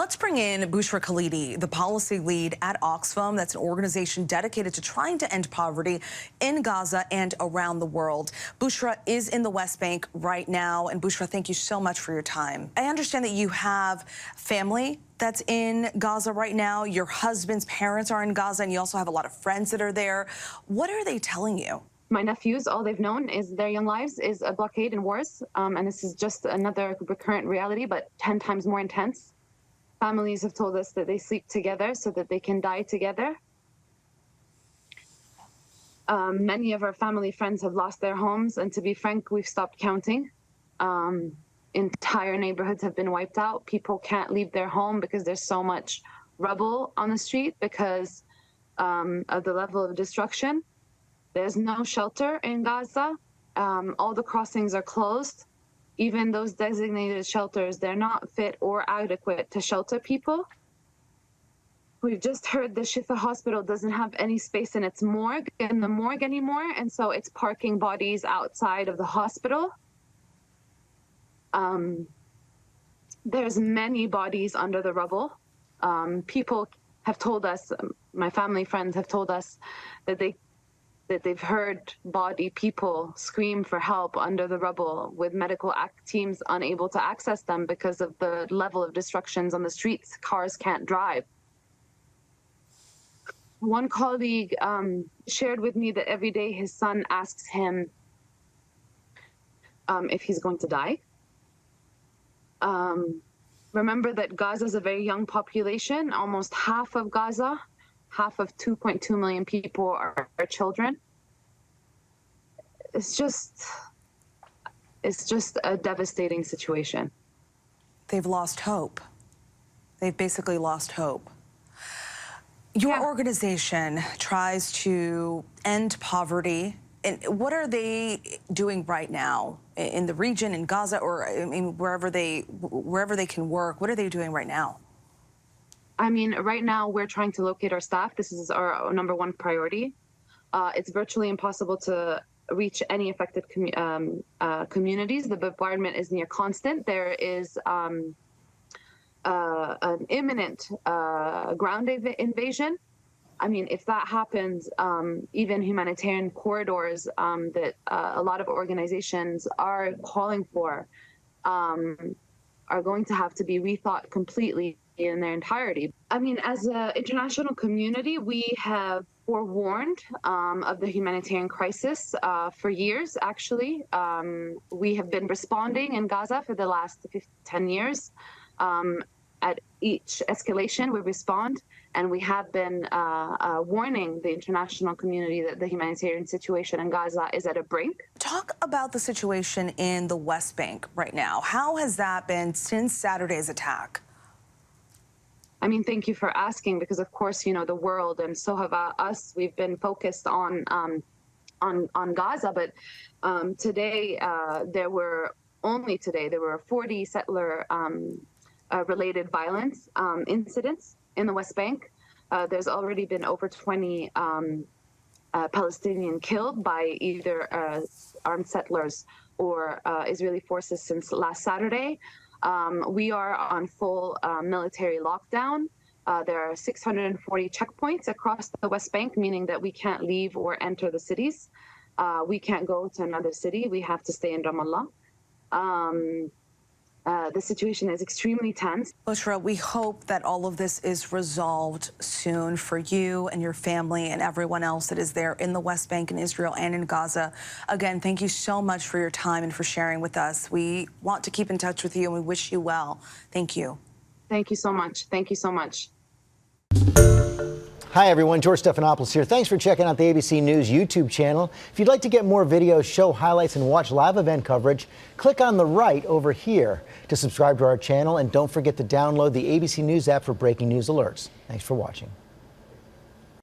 Let's bring in Bushra Khalidi, the policy lead at Oxfam. That's an organization dedicated to trying to end poverty in Gaza and around the world. Bushra is in the West Bank right now. And Bushra, thank you so much for your time. I understand that you have family that's in Gaza right now. Your husband's parents are in Gaza, and you also have a lot of friends that are there. What are they telling you? My nephews, all they've known is their young lives is a blockade and wars. And this is just another recurrent reality, but 10 times more intense. Families have told us that they sleep together so that they can die together. Many of our family friends have lost their homes, and to be frank, we've stopped counting. Entire neighborhoods have been wiped out. People can't leave their home because there's so much rubble on the street because of the level of destruction. There's no shelter in Gaza. All the crossings are closed. Even those designated shelters, they're not fit or adequate to shelter people. We've just heard the Shifa hospital doesn't have any space in its morgue, anymore, and so it's parking bodies outside of the hospital. There's many bodies under the rubble. People have told us, my family friends have told us that they've heard people scream for help under the rubble, with medical teams unable to access them because of the level of destructions on the streets. Cars can't drive. One colleague shared with me that every day his son asks him if he's going to die. Remember that Gaza is a very young population. Almost half of Gaza, half of 2.2 million people are children. It's just a devastating situation. They've lost hope. They've basically lost hope. Your organization tries to end poverty. And what are they doing right now in the region, in Gaza, or I mean, wherever they can work? What are they doing right now? I mean, right now we're trying to locate our staff. This is our number one priority. It's virtually impossible to reach any affected communities. The bombardment is near constant. There is an imminent ground invasion. I mean, if that happens, even humanitarian corridors that a lot of organizations are calling for are going to have to be rethought completely in their entirety. I mean, as an international community, we have forewarned of the humanitarian crisis for years, actually. We have been responding in Gaza for the last 10 years. At each escalation, we respond, and we have been warning the international community that the humanitarian situation in Gaza is at a brink. Talk about the situation in the West Bank right now. How has that been since Saturday's attack? I mean, thank you for asking, because of course, you know, the world, and so have us, we've been focused on Gaza, but today there were 40 settler related violence incidents in the West Bank. There's already been over 20 Palestinians killed by either armed settlers or Israeli forces since last Saturday. We are on full military lockdown. There are 640 checkpoints across the West Bank, meaning that we can't leave or enter the cities. We can't go to another city. We have to stay in Ramallah. The situation is extremely tense. Bushra, we hope that all of this is resolved soon for you and your family and everyone else that is there in the West Bank, in Israel, and in Gaza. Again, thank you so much for your time and for sharing with us. We want to keep in touch with you, and we wish you well. Thank you. Thank you so much. Thank you so much. Hi, everyone. George Stephanopoulos here. Thanks for checking out the ABC News YouTube channel. If you'd like to get more videos, show highlights, and watch live event coverage, click on the right over here to subscribe to our channel. And don't forget to download the ABC News app for breaking news alerts. Thanks for watching.